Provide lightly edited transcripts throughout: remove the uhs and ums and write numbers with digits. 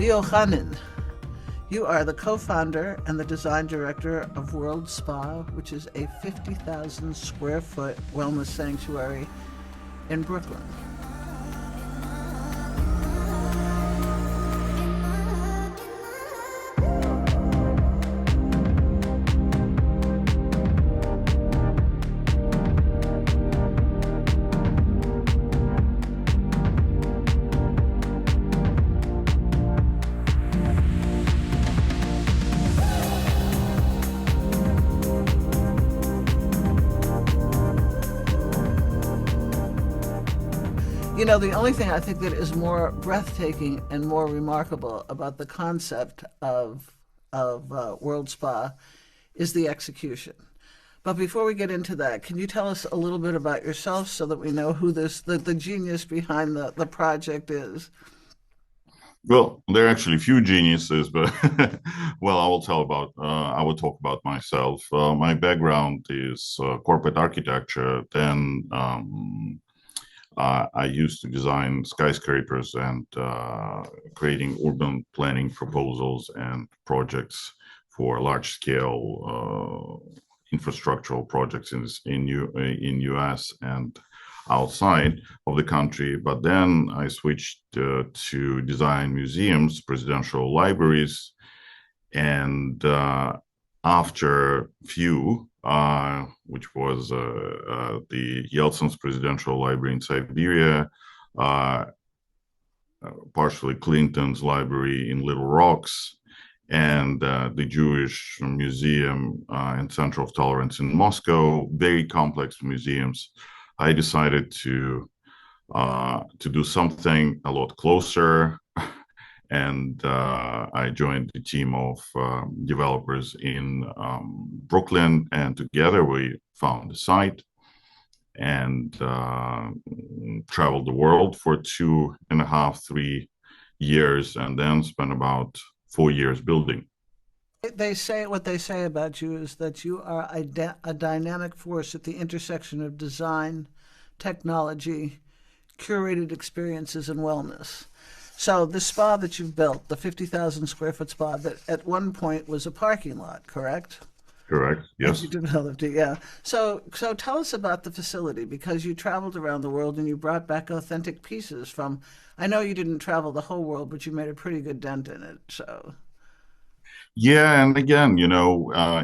Khanin, you are the co-founder and the design director of World Spa, which is a 50,000 square foot wellness sanctuary in Brooklyn. You know, the only thing I think that is more breathtaking and more remarkable about the concept of World Spa is the execution. But before we get into that, can you tell us a little bit about yourself so that we know who the genius behind the project is? Well, there are actually few geniuses, but well, I will talk about myself. My background is corporate architecture. Then I used to design skyscrapers and creating urban planning proposals and projects for large scale infrastructural projects in US and outside of the country. But then I switched to design museums, presidential libraries, and after few, which was the Yeltsin's presidential library in Siberia, uh, partially Clinton's library in Little Rocks, and the Jewish Museum and Center of Tolerance in Moscow, very complex museums. I decided to do something a lot closer, and I joined the team of developers in Brooklyn, and together we found the site and traveled the world for 2.5, 3 years, and then spent about 4 years building. They say what they say about you is that you are a dynamic force at the intersection of design, technology, curated experiences, and wellness. So the spa that you've built, the 50,000 square foot spa, that at one point was a parking lot, correct? Correct? And you Yes. developed it, yeah. So tell us about the facility because you traveled around the world and you brought back authentic pieces from. I know you didn't travel the whole world, but you made a pretty good dent in it. So Yeah, and again,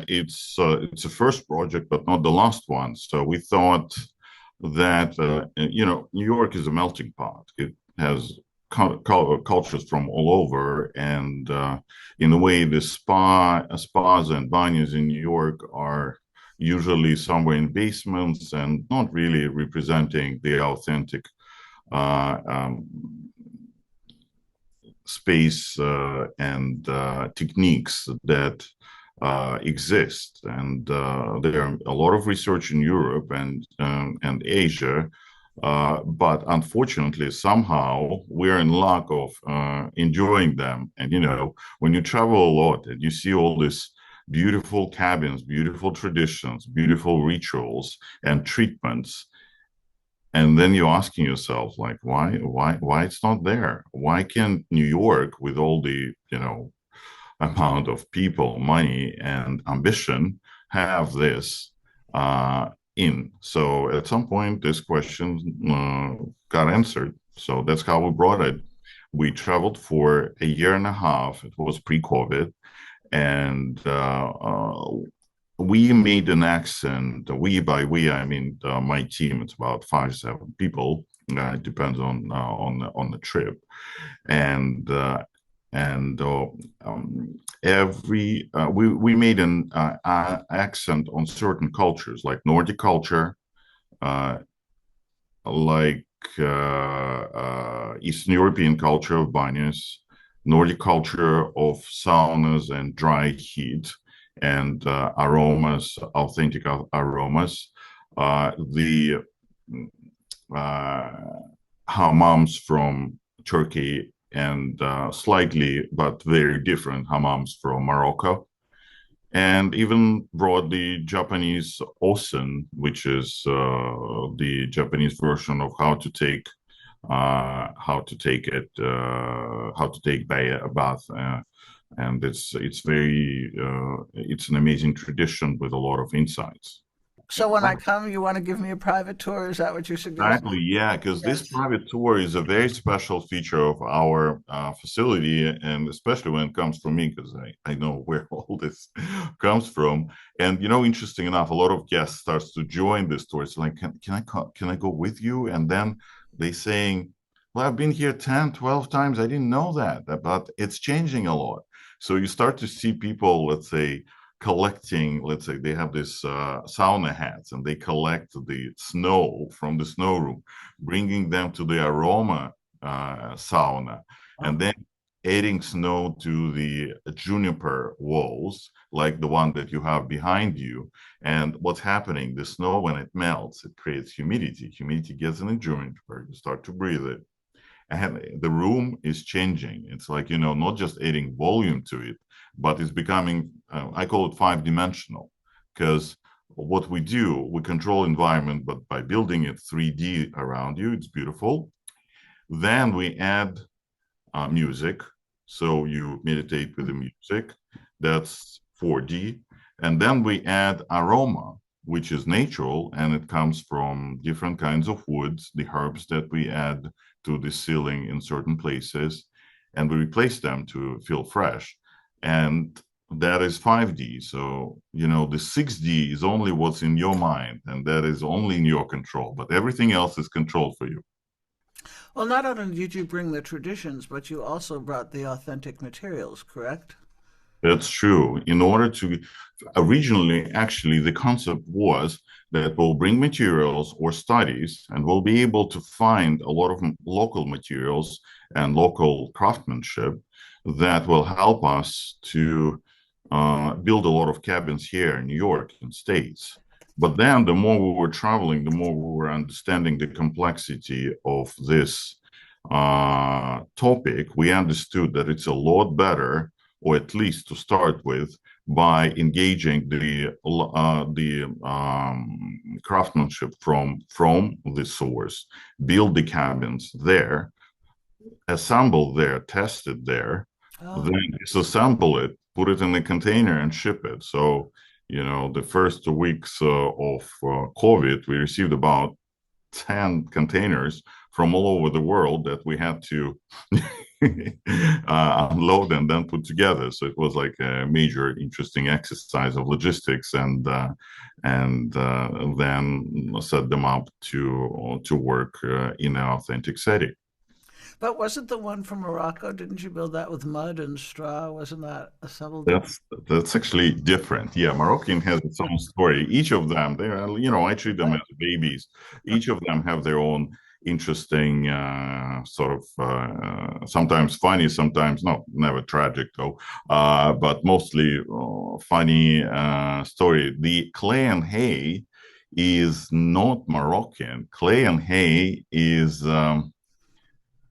it's a first project, but not the last one. So we thought that New York is a melting pot. It has cultures from all over, and in a way, the spas and banyas in New York are usually somewhere in basements and not really representing the authentic uh, um, space and techniques that exist. And there are a lot of research in Europe and Asia, but unfortunately, somehow we're in lack of enjoying them. And when you travel a lot and you see all this beautiful cabins, beautiful traditions, beautiful rituals and treatments, and then you're asking yourself, like, why it's not there? Why can't New York, with all the amount of people, money, and ambition, have this in? So at some point, this question got answered. So that's how we brought it. We traveled for a year and a half. It was pre-COVID, and we made an accent. We, by we, I mean my team. It's about 5, 7 people. It depends on the trip, and and every we made an accent on certain cultures, like Nordic culture, uh, like Eastern European culture of banyas, Nordic culture of saunas and dry heat, and aromas, authentic aromas. The uh, hammams from Turkey, and slightly but very different hammams from Morocco, and even brought the Japanese onsen, which is the Japanese version of how to take how to take it, how to take a bath, and it's an amazing tradition with a lot of insights. So when I come, you want to give me a private tour? Is that what you're suggesting? Exactly, yeah, because this Yes. private tour is a very special feature of our facility, and especially when it comes from me, because I know where all this comes from. And interesting enough, a lot of guests starts to join this tour. It's like, can I go with you? And then they saying, well, I've been here 10, 12 times. I didn't know that, but it's changing a lot. So you start to see people, let's say, collecting, let's say they have this sauna hats and they collect the snow from the snow room, bringing them to the aroma sauna, and then adding snow to the juniper walls, like the one that you have behind you. And what's happening? The snow, when it melts, it creates humidity. Humidity gets in the juniper. You start to breathe it, and the room is changing. It's like, not just adding volume to it, but it's becoming, I call it 5-dimensional, because what we do, we control environment, but by building it 3D around you, it's beautiful. Then we add music. So you meditate with the music. That's 4D. And then we add aroma, which is natural, and it comes from different kinds of woods, the herbs that we add to the ceiling in certain places, and we replace them to feel fresh. And that is 5D. So, the 6D is only what's in your mind, and that is only in your control, but everything else is controlled for you. Well, not only did you bring the traditions, but you also brought the authentic materials, correct? That's true. In order to originally, actually, the concept was that we'll bring materials or studies and we'll be able to find a lot of local materials and local craftsmanship that will help us to build a lot of cabins here in New York and States. But then the more we were traveling, the more we were understanding the complexity of this topic. We understood that it's a lot better, or at least to start with, by engaging the craftsmanship from the source, build the cabins there, assemble there, test it there, Oh, then disassemble it, put it in a container, and ship it. So, the first 2 weeks of COVID, we received about 10 containers from all over the world that we had to unload and then put together. So it was like a major, interesting exercise of logistics, and then set them up to work in an authentic setting. but wasn't the one from Morocco? Didn't you build that with mud and straw? Wasn't that assembled different? That's actually different. Yeah, Moroccan has its own story. Each of them, they are, I treat them as babies. Each of them have their own interesting sort of sometimes funny, sometimes no, never tragic though, but mostly funny story. The clay and hay is not Moroccan. Clay and hay is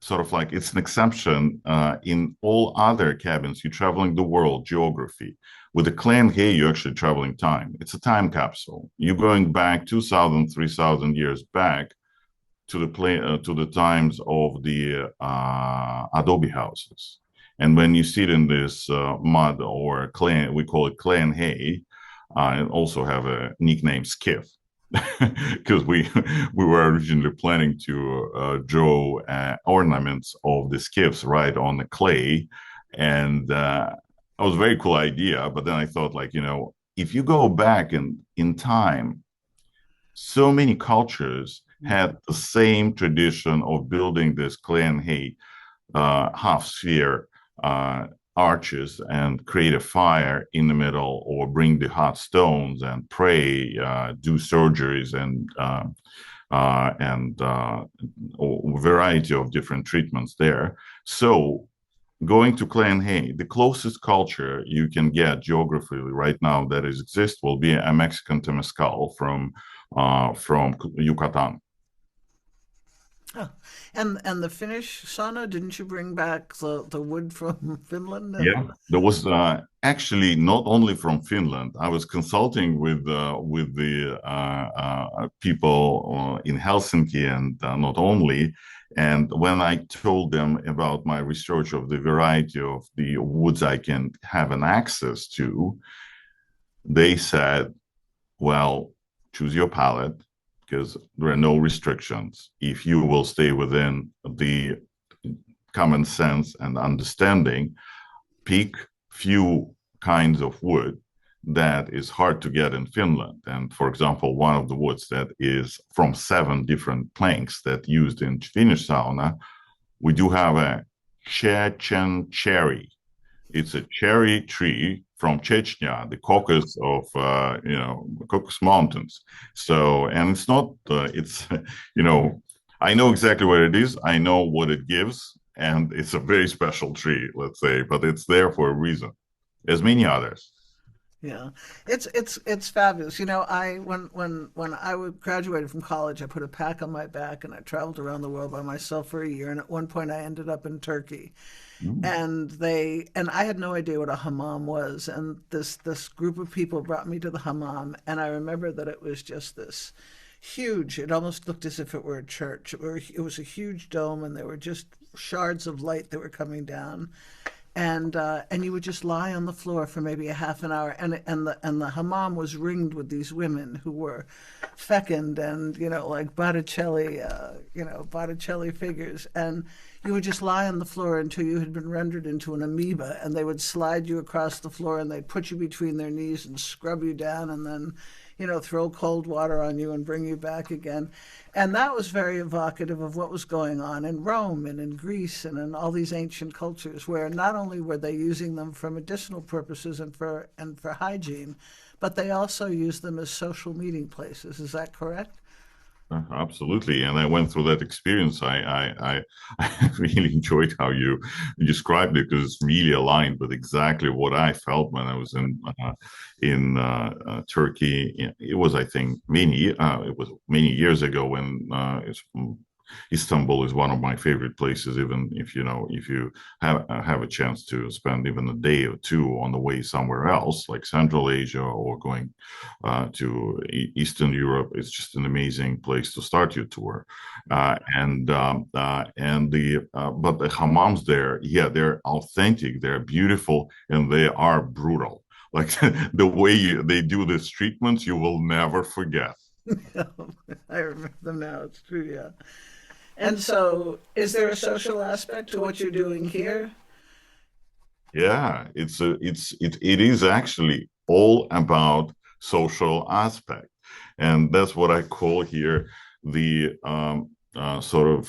sort of like it's an exception in all other cabins. You're traveling the world, geography. With the clan hay, you're actually traveling time. It's a time capsule. You're going back 2,000, 3,000 years back to to the times of the adobe houses. And when you sit in this mud or clan, we call it clan hay, and also have a nickname skiff because we were originally planning to draw ornaments of the skiffs right on the clay, and it was a very cool idea. But then I thought, like, if you go back in time, so many cultures had the same tradition of building this clay and hay half sphere arches and create a fire in the middle, or bring the hot stones and pray, do surgeries and a variety of different treatments there. So going to Clan Hay, the closest culture you can get geographically right now that is exist will be a Mexican Temescal from Yucatan. Oh. And the Finnish sauna, didn't you bring back the wood from Finland? Yeah, there was actually not only from Finland. I was consulting with the people in Helsinki, and not only. And when I told them about my research of the variety of the woods I can have an access to, they said, "Well, choose your palette because there are no restrictions. If you will stay within the common sense and understanding, pick few kinds of wood that is hard to get in Finland. And for example, one of the woods that is from 7 different planks that used in Finnish sauna, we do have a Chechen cherry. It's a cherry tree from Chechnya, the Caucasus of Caucasus Mountains. So, and it's not, it's you know, I know exactly what it is. I know what it gives, and it's a very special tree, let's say, but it's there for a reason, as many others. Yeah, it's fabulous. I when I graduated from college, I put a pack on my back and I traveled around the world by myself for a year. And at one point, I ended up in Turkey, Mm. and I had no idea what a hammam was. And this group of people brought me to the hammam, and I remember that it was just this huge. It almost looked as if it were a church. It was a huge dome, and there were just shards of light that were coming down, and you would just lie on the floor for maybe a half an hour, and the hammam was ringed with these women who were fecund and like Botticelli figures, and you would just lie on the floor until you had been rendered into an amoeba, and they would slide you across the floor and they'd put you between their knees and scrub you down, and then throw cold water on you and bring you back again. And that was very evocative of what was going on in Rome and in Greece and in all these ancient cultures, where not only were they using them for medicinal purposes and for hygiene, but they also used them as social meeting places. Is that correct? Absolutely, and I went through that experience. I really enjoyed how you described it because it's really aligned with exactly what I felt when I was in Turkey. It was, I think, it was many years ago when Istanbul is one of my favorite places. Even if you have a chance to spend even a day or two on the way somewhere else, like Central Asia or going to Eastern Europe, it's just an amazing place to start your tour. But the hammams there, yeah, they're authentic, they're beautiful, and they are brutal. Like the way they do these treatments, you will never forget. I remember them now. It's true, yeah. And so, is there a social aspect to what you're doing here? Yeah, it is actually all about social aspect, and that's what I call here the sort of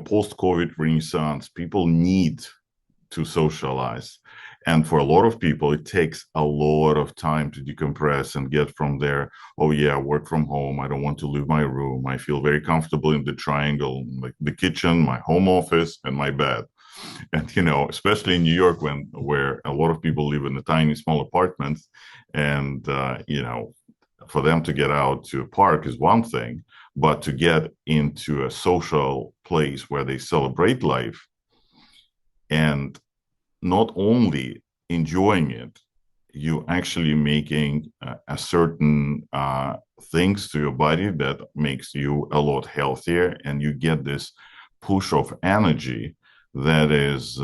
post-COVID renaissance. People need to socialize, and for a lot of people, it takes a lot of time to decompress and get from there. Oh yeah, work from home. I don't want to leave my room. I feel very comfortable in the triangle, like the kitchen, my home office, and my bed. And especially in New York, where a lot of people live in the tiny small apartments, and for them to get out to a park is one thing, but to get into a social place where they celebrate life and not only enjoying it, you actually making a certain things to your body that makes you a lot healthier, and you get this push of energy that is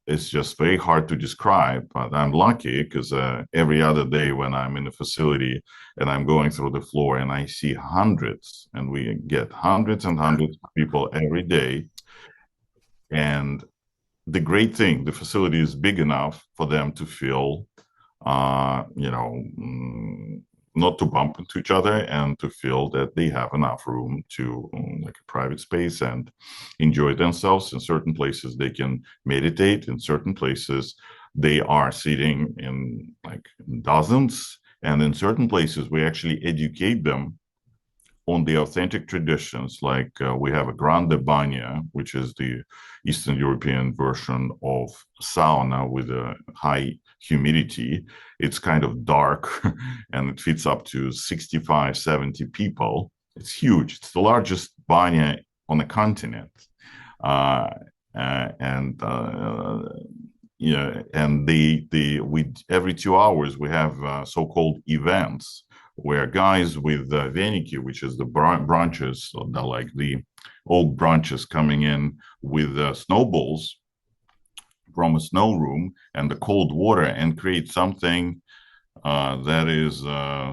it's just very hard to describe. But I'm lucky because every other day when I'm in the facility and I'm going through the floor and I see hundreds, and we get hundreds and hundreds of people every day. And the great thing, the facility is big enough for them to feel, uh, you know, mm, not to bump into each other, and to feel that they have enough room to like a private space and enjoy themselves. In certain places, they can meditate. In certain places, they are sitting in like dozens. And in certain places, we actually educate them on the authentic traditions. Like we have a grande banya, which is the Eastern European version of sauna with a high humidity. It's kind of dark and it fits up to 65, 70 people. It's huge. It's the largest banya on a continent. Uh, and and we every 2 hours we have so-called events where guys with veniki, which is the branches, so like the old branches coming in with snowballs from a snow room and the cold water and create something that is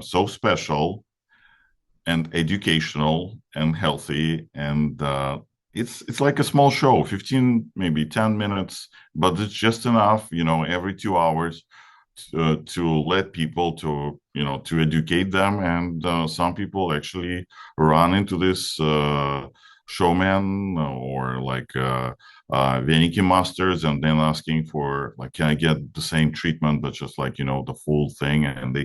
so special and educational and healthy, and it's like a small show, 15 maybe 10 minutes, but it's just enough, every 2 hours to let people to educate them, and some people actually run into this showman or like Veniki masters, and then asking for like, can I get the same treatment but just like the full thing, and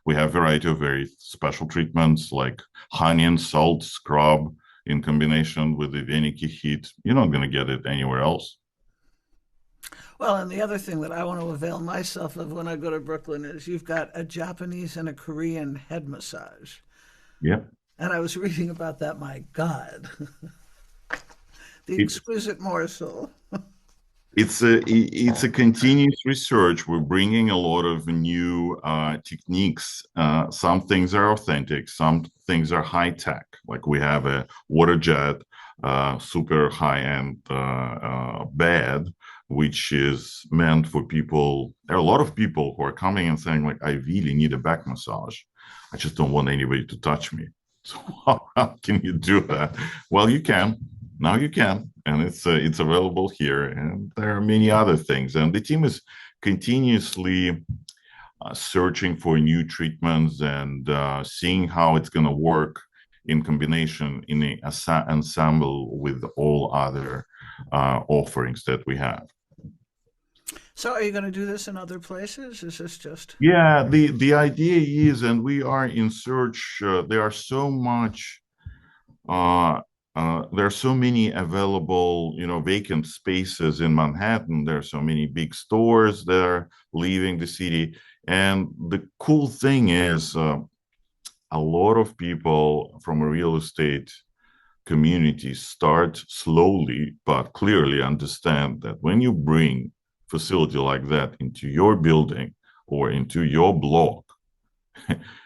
we have a variety of very special treatments like Khanin salt scrub in combination with the Veniki heat. You're not going to get it anywhere else. Well, and the other thing that I want to avail myself of when I go to Brooklyn is you've got a Japanese and a Korean head massage. Yeah. And I was reading about that. My God, the It's exquisite morsel. it's a continuous research. We're bringing a lot of new techniques. Some things are authentic, some things are high tech. Like we have a water jet, super high end bed, which is meant for people. There are a lot of people who are coming and saying like, I really need a back massage. I just don't want anybody to touch me. So how can you do that? Well, you can. Now you can, and it's available here. And there are many other things. And the team is continuously searching for new treatments and seeing how it's going to work in combination in an ensemble with all other offerings that we have. So, are you going to do this in other places? Is this just? Yeah, the idea is, and we are in search. There are so much. There are so many available, vacant spaces in Manhattan. There are so many big stores that are leaving the city, and the cool thing is, a lot of people from a real estate community start slowly but clearly understand that when you bring facility like that into your building or into your block,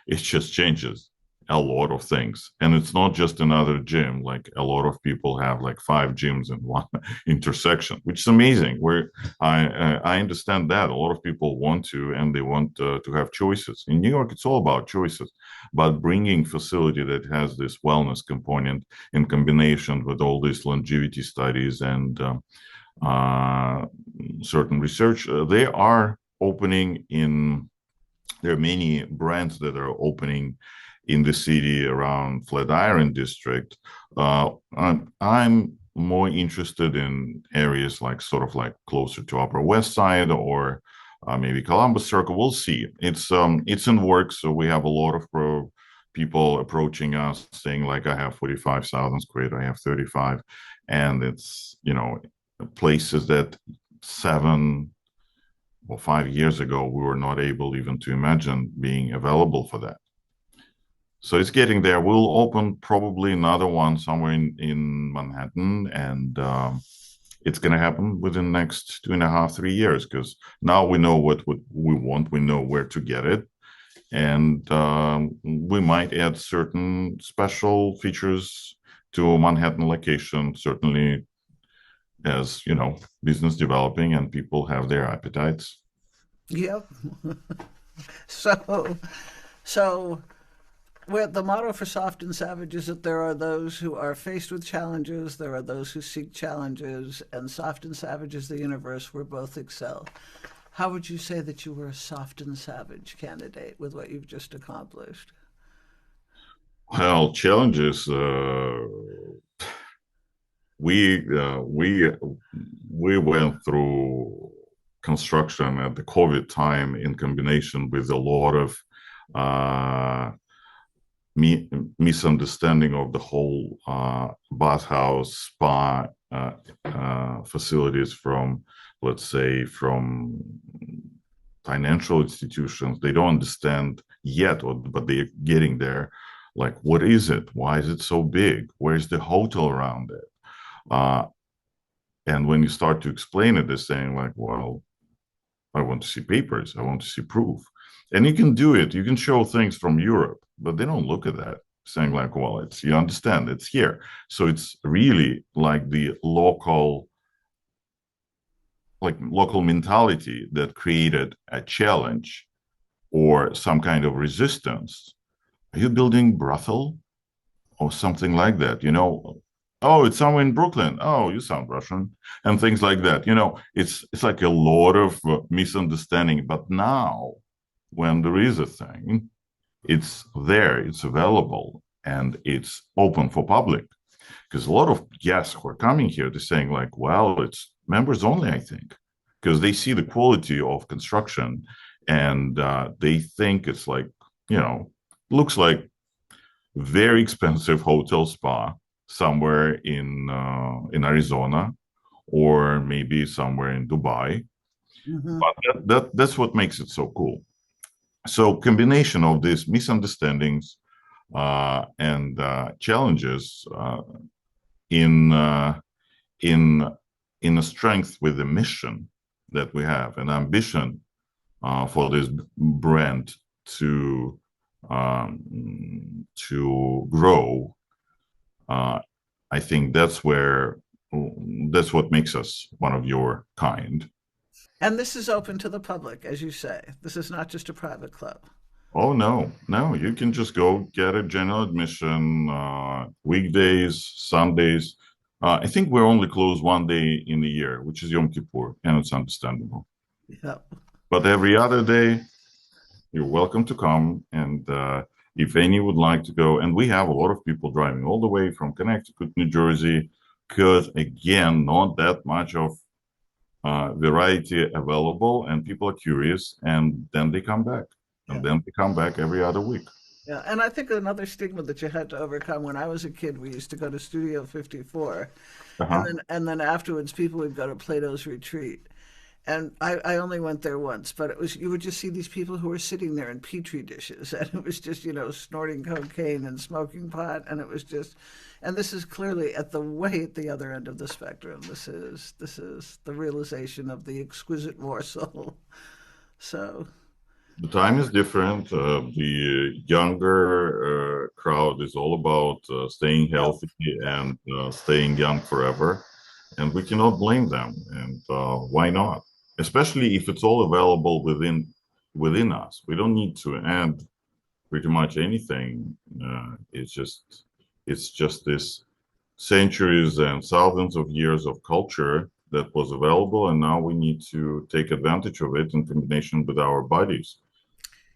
it just changes a lot of things. And it's not just another gym. Like a lot of people have like 5 gyms in one intersection, which is amazing. Where I understand that a lot of people want to, and they want to have choices. In New York, it's all about choices, but bringing facility that has this wellness component in combination with all these longevity studies and uh, certain research, they are opening in. There are many brands that are opening in the city around Flatiron District. I'm more interested in areas like sort of like closer to Upper West Side or maybe Columbus Circle. We'll see. It's in work, so we have a lot of people approaching us saying like, I have 45,000 square, I have 35, and it's places that 7 or 5 years ago we were not able even to imagine being available for that. So it's getting there. We'll open probably another one somewhere in Manhattan, and it's going to happen within the next 2.5, 3 years, because now we know what we want. We know where to get it. And we might add certain special features to Manhattan location, certainly as, business developing and people have their appetites. Yep. So, so where the motto for Soft and Savage is that there are those who are faced with challenges, there are those who seek challenges, and Soft and Savage is the universe where both excel. How would you say that you were a soft and savage candidate with what you've just accomplished? Well, challenges. We went through construction at the COVID time in combination with a lot of uh, misunderstanding of the whole bathhouse spa facilities from, let's say, from financial institutions. They don't understand yet, but they're getting there. Like, what is it? Why is it so big? Where's the hotel around it? Uh, and when you start to explain it, they're saying like, well, I want to see papers. I want to see proof. And you can do it. You can show things from Europe, but they don't look at that, saying like, well, it's, you understand, it's here. So it's really like the local mentality that created a challenge or some kind of resistance. Are you building brothel or something like that? Oh, it's somewhere in Brooklyn. Oh, you sound Russian, and things like that. It's like a lot of misunderstanding. But now, when there is a thing, it's there, it's available, and it's open for public. Because a lot of guests who are coming here, they're saying like, well, it's members only, I think, because they see the quality of construction, and they think it's like, looks like very expensive hotel spa somewhere in Arizona, or maybe somewhere in Dubai. Hmm. But that's what makes it so cool. So combination of these misunderstandings and challenges in in in a strength with the mission that we have, an ambition for this brand to grow. Uh, I think that's what makes us one of your kind. And this is open to the public, as you say. This is not just a private club. Oh no, no, you can just go get a general admission weekdays, Sundays. I think we're only closed one day in the year, which is Yom Kippur, and it's understandable. Yeah. But every other day, you're welcome to come. And if any would like to go, and we have a lot of people driving all the way from Connecticut, New Jersey, because again, not that much of variety available, and people are curious, and then they come back, and Yeah. then they come back every other week. Yeah. And I think another stigma that you had to overcome when I was a kid, we used to go to Studio 54, and Uh-huh. then afterwards people would go to Plato's Retreat. And I only went there once, but it was, you would just see these people who were sitting there in petri dishes, and it was just, snorting cocaine and smoking pot, and it was just, and this is clearly at the way at the other end of the spectrum. This is the realization of the exquisite morsel. So The time is different. The younger crowd is all about staying health. healthy and staying young forever, and we cannot blame them. And why not? Especially if it's all available within us. We don't need to add pretty much anything. It's just this centuries and thousands of years of culture that was available, and now we need to take advantage of it in combination with our bodies.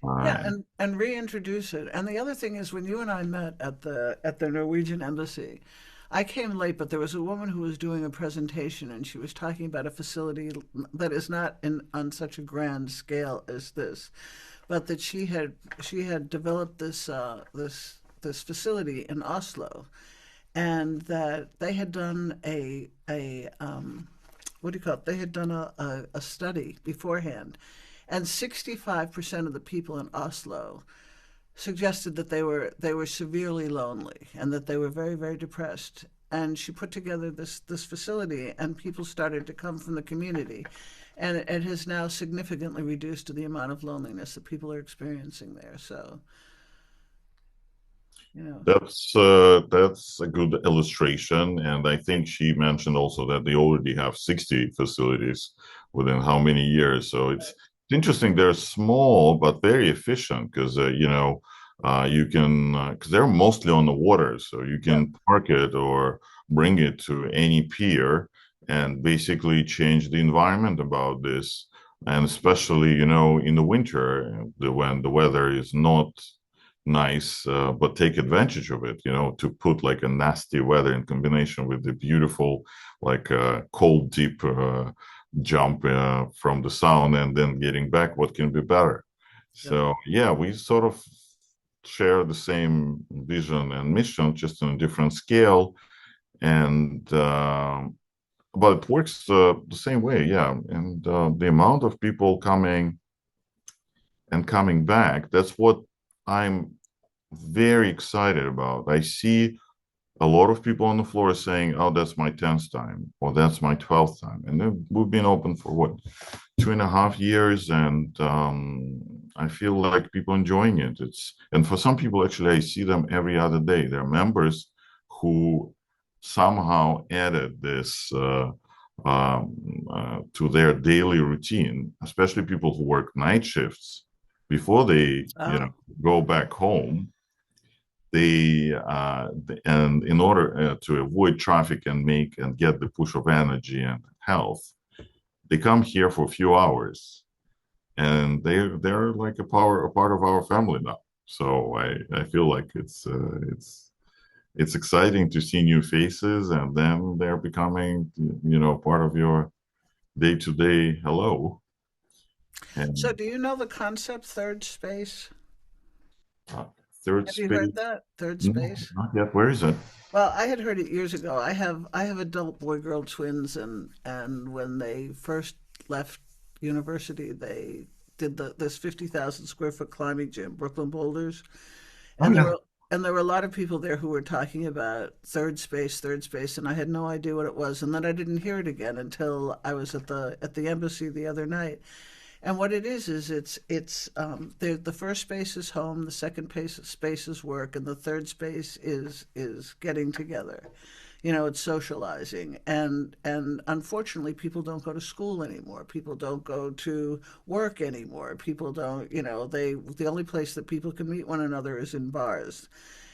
Yeah, Uh, and reintroduce it. And the other thing is, when you and I met at the Norwegian embassy, I came late, but there was a woman who was doing a presentation, and she was talking about a facility that is not on such a grand scale as this, but that she had developed this facility in Oslo, and that they had done a what do you call it? They had done a study beforehand, and 65% of the people in Oslo suggested that they were severely lonely and that they were very, very depressed. And she put together this facility, and people started to come from the community, and it has now significantly reduced the amount of loneliness that people are experiencing there. So, you know, that's a good illustration, and I think she mentioned also that they already have 60 facilities within how many years. So it's interesting. They're small but very efficient because you can because they're mostly on the water, so you yeah, can park it or bring it to any pier and basically change the environment about this. And especially in the winter, when the weather is not nice, but take advantage of it, to put like a nasty weather in combination with the beautiful, like cold, deep jump from the sun and then getting back, what can be better? yeah, So, yeah, we sort of share the same vision and mission, just on a different scale. And, but it works the same way, yeah. And the amount of people coming and coming back, that's what I'm very excited about. I see a lot of people on the floor are saying, "Oh, that's my 10th time, or that's my 12th time," and then we've been open for what, 2.5 years, and I feel like people enjoying it. It's and for some people, actually, I see them every other day. They're members who somehow added this to their daily routine, especially people who work night shifts before they, Oh, go back home. They and in order to avoid traffic and make and get the push of energy and health, they come here for a few hours, and they're like a part of our family now. So I feel like it's exciting to see new faces, and then they're becoming, part of your day to day hello. so And do you know the concept third space? uh, third Have you space, heard that? Third no, space? not yet. Where is it? Well, I had heard it years ago. I have adult boy-girl twins, and when they first left university, they did this 50,000 square foot climbing gym, Brooklyn Boulders, Oh and there yeah. were and there were a lot of people there who were talking about third space, and I had no idea what it was, and then I didn't hear it again until I was at the embassy the other night. And what it is it's the first space is home, the second space is work, and the third space is getting together. You know, it's socializing, and unfortunately, people don't go to school anymore. People don't go to work anymore. People don't, the only place that people can meet one another is in bars.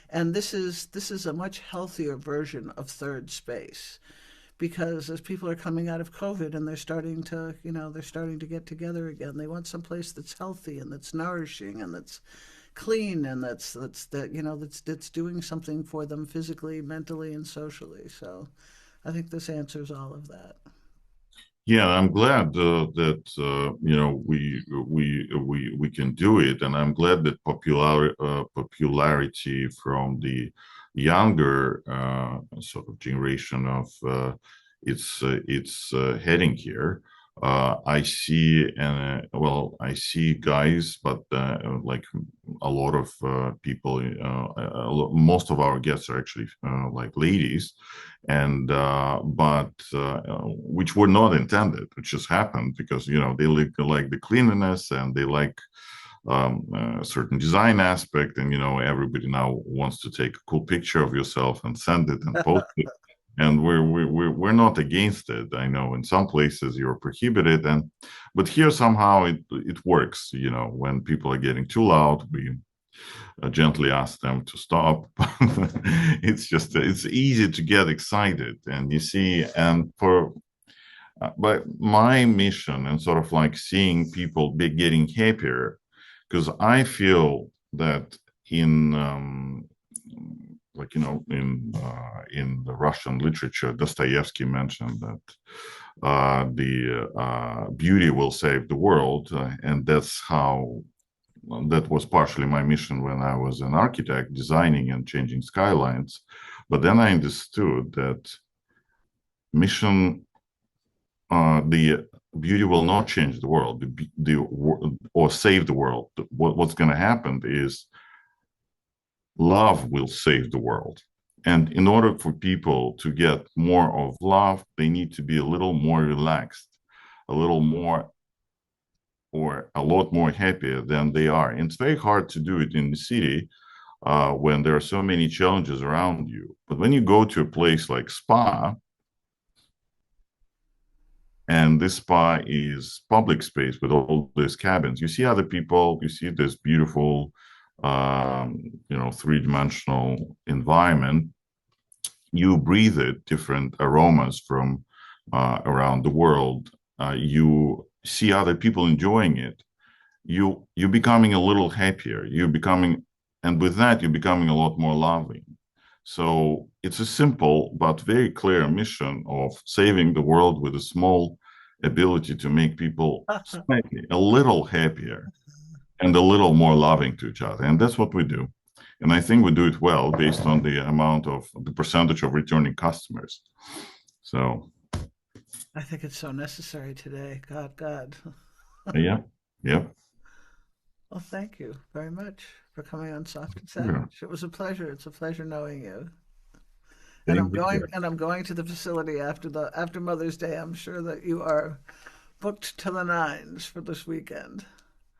And this is a much healthier version of third space because as people are coming out of COVID and they're starting to get together again, they want some place that's healthy and that's nourishing and that's clean and that's doing something for them physically, mentally, and socially. So I think this answers all of that. Yeah, I'm glad that we can do it, and I'm glad that popularity from the younger sort of generation of it's heading here. I see guys, but like a lot of people, most of our guests are actually like ladies, and but which were not intended. It just happened because they like the cleanliness, and they like a certain design aspect, and everybody now wants to take a cool picture of yourself and send it and post it. And we're not against it. I know in some places you're prohibited, but here somehow it works. When people are getting too loud, we gently ask them to stop. It's easy to get excited, and you see, and for but my mission and sort of like seeing people be getting happier, because I feel that in in the Russian literature, Dostoevsky mentioned that the beauty will save the world, and that was partially my mission when I was an architect, designing and changing skylines. But then I understood that mission, the beauty will not change the world, or save the world. What's going to happen is love will save the world. And in order for people to get more of love, they need to be a little more relaxed, a little more or a lot more happier than they are. And it's very hard to do it in the city when there are so many challenges around you. But when you go to a place like spa, and this spa is public space with all these cabins, you see other people, you see this beautiful, three-dimensional environment. You breathe it, different aromas from around the world. You see other people enjoying it. You're becoming a little happier. And with that, you're becoming a lot more loving. So it's a simple but very clear mission of saving the world with a small ability to make people slightly a little happier and a little more loving to each other. And that's what we do. And I think we do it well based on the percentage of returning customers. So, I think it's so necessary today. God. yeah, yeah. Well, thank you very much for coming on Soft and Yeah. Savage. It was a pleasure. It's a pleasure knowing you. Same here. And I'm going to the facility after Mother's Day. I'm sure that you are booked to the nines for this weekend.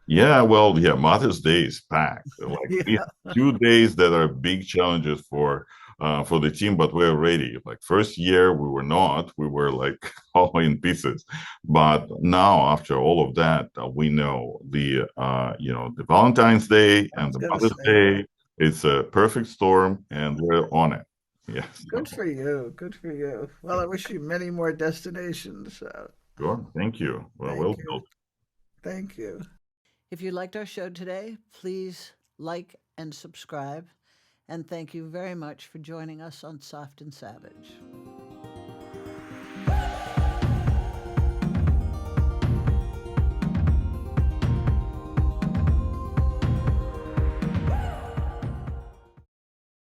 Yeah, well, yeah, Mother's Day is packed. Like we Yeah, have 2 days that are big challenges for the team, but we're ready. Like first year we were not, we were like all in pieces. But now after all of that, we know the Valentine's Day I and was the gonna Mother's say that. Day. It's a perfect storm, and we're on it. Yes. Good for you. Good for you. Well, I wish you many more destinations. Sure. Thank you. Well Thank you. built. Thank you. If you liked our show today, please like and subscribe. And thank you very much for joining us on Soft and Savage.